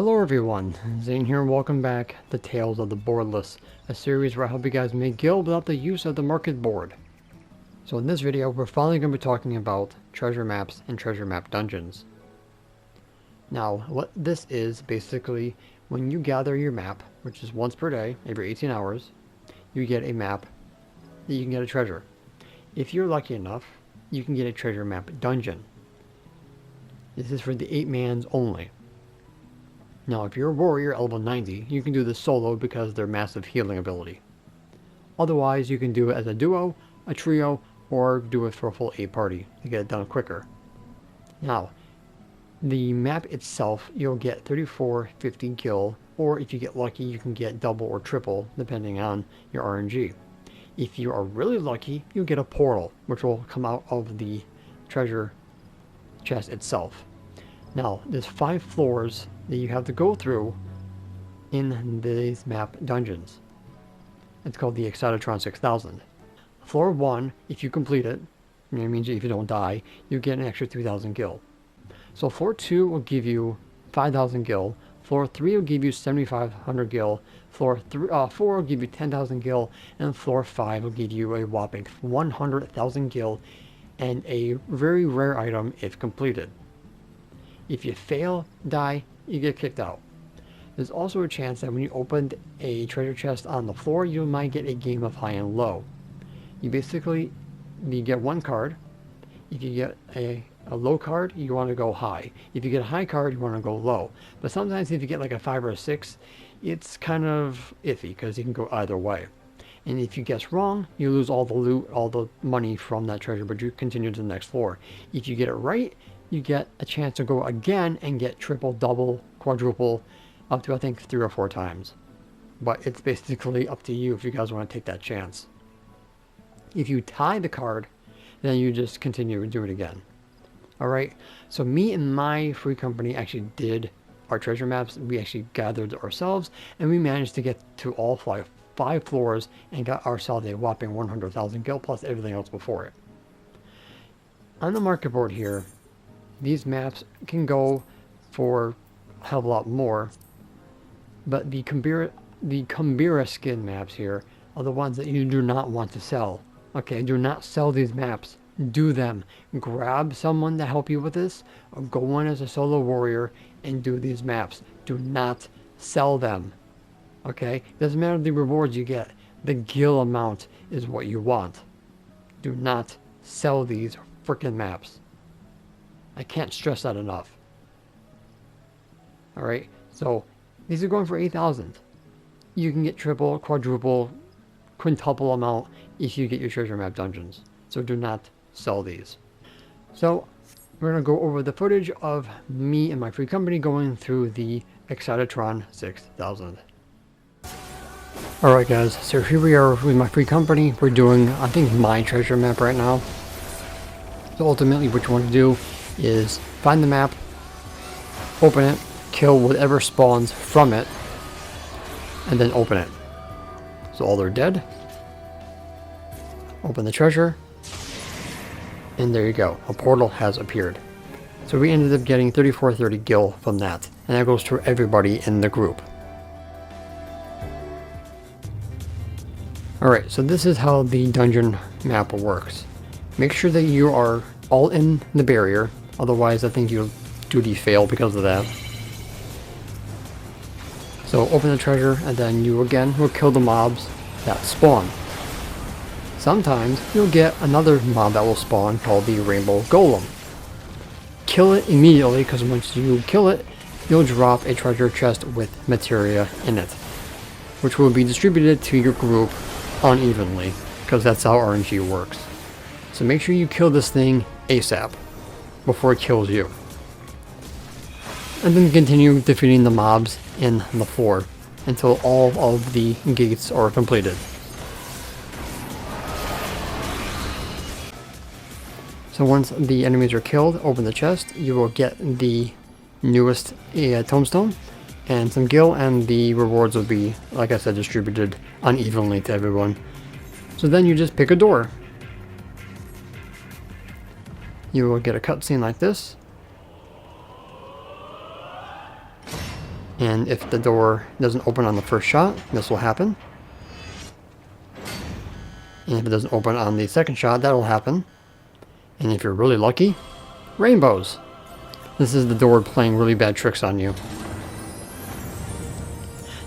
Hello everyone, Zane here and welcome back to Tales of the Boardless, a series where I help you guys make guild without the use of the market board. So in this video, we're finally going to be talking about treasure maps and treasure map dungeons. Now, what this is basically, when you gather your map, which is once per day, every 18 hours, you get a map that you can get a treasure. If you're lucky enough, you can get a treasure map dungeon. This is for the 8-mans only. Now, if you're a warrior at level 90, you can do this solo because of their massive healing ability. Otherwise, you can do it as a duo, a trio, or do it for a full 8 party to get it done quicker. Now, the map itself, you'll get 3450 gil, or if you get lucky, you can get double or triple, depending on your RNG. If you are really lucky, you'll get a portal, which will come out of the treasure chest itself. Now, there's 5 floors that you have to go through in these map dungeons. It's called the Excitotron 6000. Floor 1, if you complete it, it means if you don't die, you get an extra 3000 gil. So floor 2 will give you 5000 gil, floor 3 will give you 7500 gil, floor 4 will give you 10,000 gil, and floor 5 will give you a whopping 100,000 gil and a very rare item if completed. If you fail, die, you get kicked out. There's also a chance that when you open a treasure chest on the floor, you might get a game of high and low. You get one card. If you get a low card, you want to go high. If you get a high card, you want to go low. But sometimes if you get like a 5 or a 6, it's kind of iffy because you can go either way. And if you guess wrong, you lose all the loot, all the money from that treasure, but you continue to the next floor. If you get it right, you get a chance to go again and get triple, double, quadruple, up to I think 3 or 4 times. But it's basically up to you if you guys want to take that chance. If you tie the card, then you just continue and do it again. Alright, so me and my free company actually did our treasure maps. We actually gathered ourselves and we managed to get to all 5 floors and got ourselves a whopping 100,000 gil plus everything else before it. On the market board here, these maps can go for a hell of a lot more, but the Kumbira skin maps here are the ones that you do not want to sell. Okay, do not sell these maps. Do them. Grab someone to help you with this, or go in as a solo warrior and do these maps. Do not sell them. Okay? Doesn't matter the rewards you get. The gil amount is what you want. Do not sell these freaking maps. I can't stress that enough. Alright, so these are going for 8,000. You can get triple, quadruple, quintuple amount if you get your treasure map dungeons. So do not sell these. So we're going to go over the footage of me and my free company going through the Excitotron 6000. Alright guys, so here we are with my free company. We're doing, I think, my treasure map right now. So ultimately what you want to do is find the map, open it, kill whatever spawns from it, and then open it. So all are dead. Open the treasure, and there you go. A portal has appeared. So we ended up getting 3430 gil from that, and that goes to everybody in the group. Alright, so this is how the dungeon map works. Make sure that you are all in the barrier. Otherwise, I think you'll duty fail because of that. So open the treasure, and then you again will kill the mobs that spawn. Sometimes you'll get another mob that will spawn called the Rainbow Golem. Kill it immediately, because once you kill it, you'll drop a treasure chest with materia in it, which will be distributed to your group unevenly, because that's how RNG works. So make sure you kill this thing ASAP before it kills you. And then continue defeating the mobs in the floor until all of the gates are completed. So once the enemies are killed, open the chest, you will get the newest tombstone and some gil, and the rewards will be, like I said, distributed unevenly to everyone. So then you just pick a door. You will get a cutscene like this. And if the door doesn't open on the first shot, this will happen. And if it doesn't open on the second shot, that'll happen. And if you're really lucky, rainbows. This is the door playing really bad tricks on you.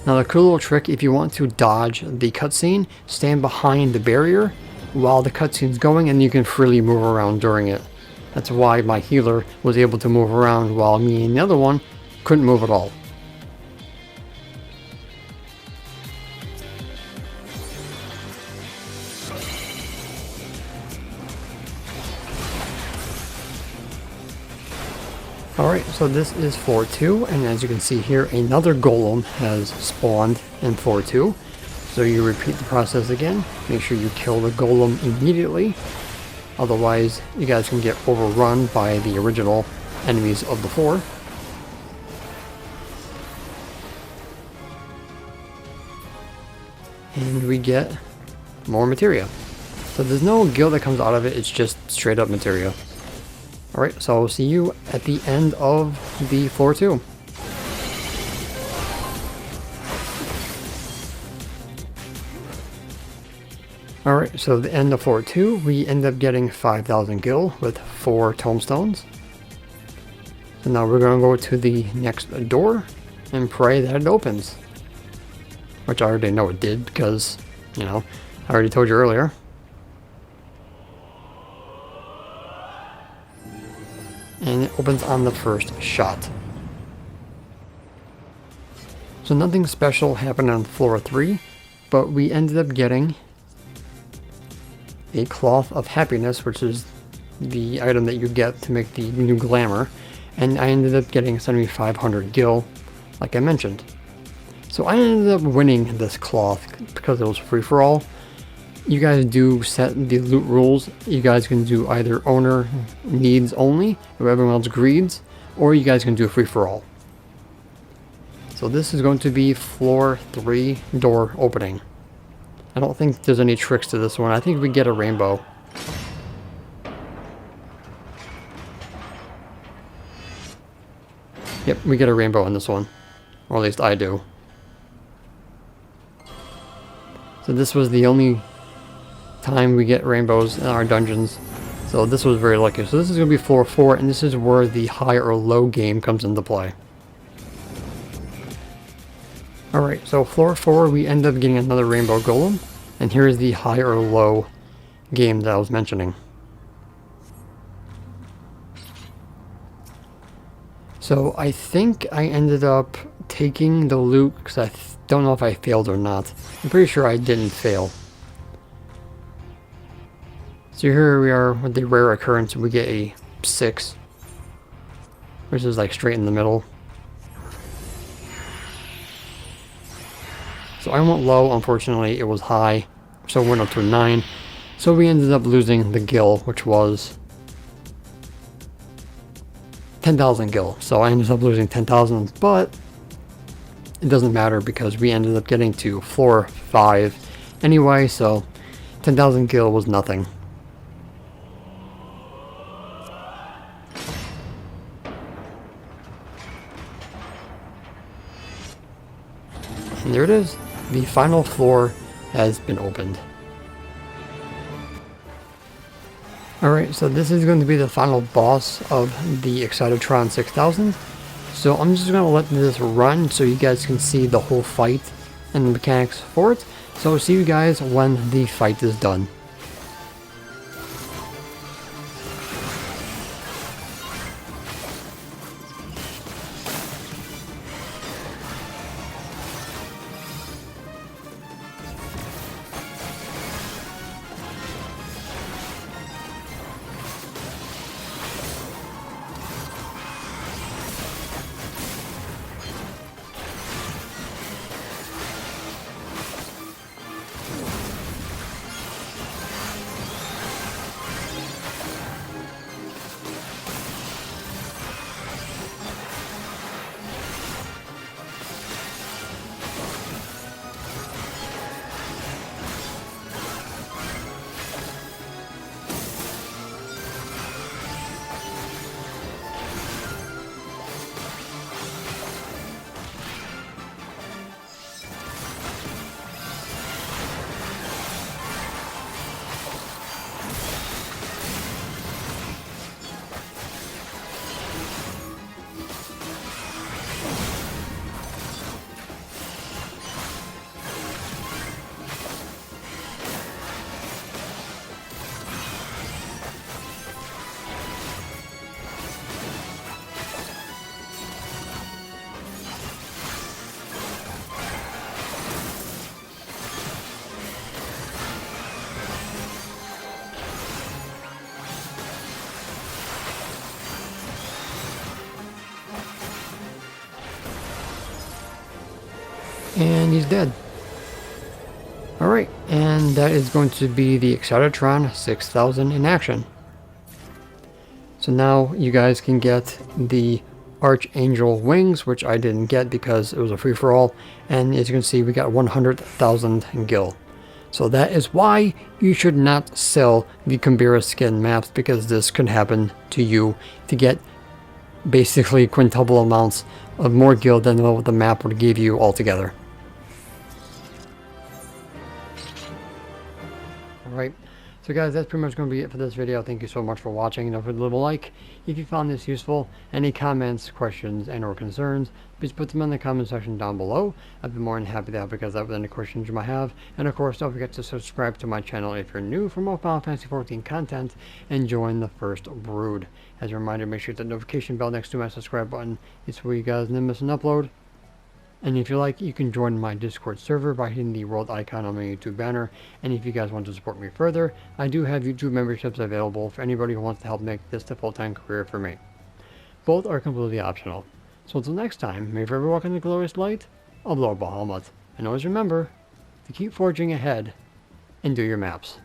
Now the cool little trick, if you want to dodge the cutscene, stand behind the barrier while the cutscene's going and you can freely move around during it. That's why my healer was able to move around while me and the other one couldn't move at all. Alright, so this is floor 2, and as you can see here, another golem has spawned in floor 2. So you repeat the process again. Make sure you kill the golem immediately. Otherwise, you guys can get overrun by the original enemies of the floor. And we get more materia. So there's no gil that comes out of it, it's just straight up materia. Alright, so I'll see you at the end of the floor 2. Alright, so the end of floor 2, we end up getting 5,000 gil with 4 tombstones. So now we're going to go to the next door and pray that it opens. Which I already know it did because, you know, I already told you earlier. And it opens on the first shot. So nothing special happened on floor 3, but we ended up getting a cloth of happiness, which is the item that you get to make the new glamour, and I ended up getting 7,500 gil, like I mentioned. So I ended up winning this cloth because it was free for all. You guys do set the loot rules. You guys can do either owner needs only, or everyone else greeds, or you guys can do free for all. So this is going to be floor 3 door opening. I don't think there's any tricks to this one. I think we get a rainbow. Yep, we get a rainbow on this one. Or at least I do. So this was the only time we get rainbows in our dungeons. So this was very lucky. So this is going to be floor 4, and this is where the high or low game comes into play. Alright, so floor 4, we end up getting another rainbow golem. And here's the high or low game that I was mentioning. So I think I ended up taking the loot because I don't know if I failed or not. I'm pretty sure I didn't fail. So here we are with the rare occurrence. We get a 6, which is like straight in the middle. So I went low, unfortunately it was high, so it went up to a 9. So we ended up losing the gil, which was 10,000 gil. So I ended up losing 10,000, but it doesn't matter because we ended up getting to floor 5 anyway, so 10,000 gil was nothing. And there it is. The final floor has been opened. Alright, so this is going to be the final boss of the Excitotron 6000. So I'm just going to let this run so you guys can see the whole fight and the mechanics for it. So I'll see you guys when the fight is done. And he's dead. Alright, and that is going to be the Excitotron 6000 in action. So now you guys can get the Archangel wings, which I didn't get because it was a free-for-all. And as you can see, we got 100,000 gil. So that is why you should not sell the Kumbira skin maps, because this could happen to you to get basically quintuple amounts of more gil than what the map would give you altogether. Alright, so guys, that's pretty much going to be it for this video. Thank you so much for watching. Don't forget to leave a like if you found this useful. Any comments, questions, and or concerns, please put them in the comment section down below. I'd be more than happy to help you guys out with any questions you might have. And of course, don't forget to subscribe to my channel if you're new for more Final Fantasy XIV content and join the first brood. As a reminder, make sure to hit the notification bell next to my subscribe button. It's where you guys never miss an upload. And if you like, you can join my Discord server by hitting the world icon on my YouTube banner. And if you guys want to support me further, I do have YouTube memberships available for anybody who wants to help make this a full-time career for me. Both are completely optional. So until next time, may you forever walk in the glorious light of Lord Bahamut. And always remember to keep forging ahead and do your maps.